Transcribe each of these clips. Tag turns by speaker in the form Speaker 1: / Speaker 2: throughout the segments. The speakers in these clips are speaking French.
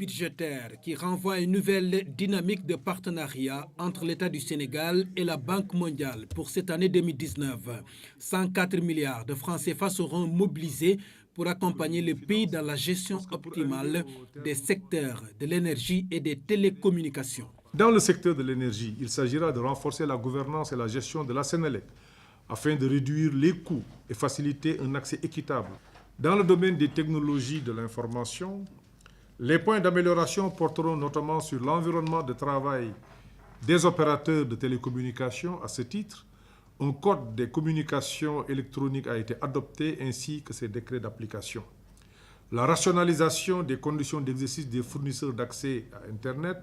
Speaker 1: budgétaire qui renvoie à une nouvelle dynamique de partenariat entre l'État du Sénégal et la Banque mondiale pour cette année 2019. 104 milliards de francs CFA seront mobilisés pour accompagner le pays dans la gestion optimale des secteurs de l'énergie et des télécommunications.
Speaker 2: Dans le secteur de l'énergie, il s'agira de renforcer la gouvernance et la gestion de la Sénélec afin de réduire les coûts et faciliter un accès équitable. Dans le domaine des technologies de l'information, les points d'amélioration porteront notamment sur l'environnement de travail des opérateurs de télécommunications. À ce titre, un code des communications électroniques a été adopté ainsi que ses décrets d'application. La rationalisation des conditions d'exercice des fournisseurs d'accès à Internet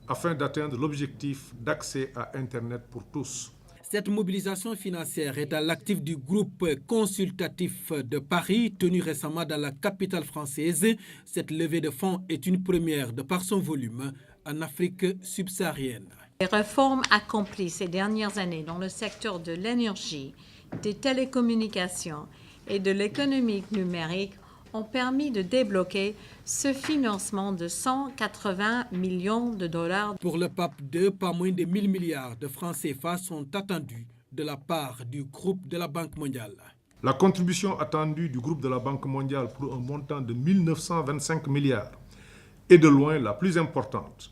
Speaker 2: afin d'atteindre l'objectif d'accès à Internet pour tous.
Speaker 1: Cette mobilisation financière est à l'actif du groupe consultatif de Paris, tenu récemment dans la capitale française. Cette levée de fonds est une première de par son volume en Afrique subsaharienne.
Speaker 3: Les réformes accomplies ces dernières années dans le secteur de l'énergie, des télécommunications et de l'économie numérique ont permis de débloquer ce financement de 180 millions de dollars.
Speaker 1: Pour le PAP 2, pas moins de 1000 milliards de francs CFA sont attendus de la part du groupe de la Banque mondiale.
Speaker 2: La contribution attendue du groupe de la Banque mondiale pour un montant de 1925 milliards est de loin la plus importante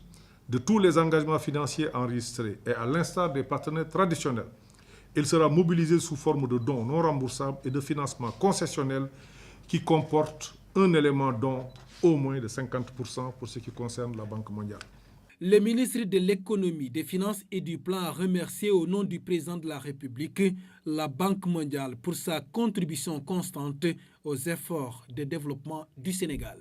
Speaker 2: de tous les engagements financiers enregistrés et à l'instar des partenaires traditionnels. Il sera mobilisé sous forme de dons non remboursables et de financement concessionnel qui comporte un élément don au moins de 50% pour ce qui concerne la Banque mondiale.
Speaker 1: Le ministre de l'Économie, des Finances et du Plan a remercié au nom du président de la République la Banque mondiale pour sa contribution constante aux efforts de développement du Sénégal.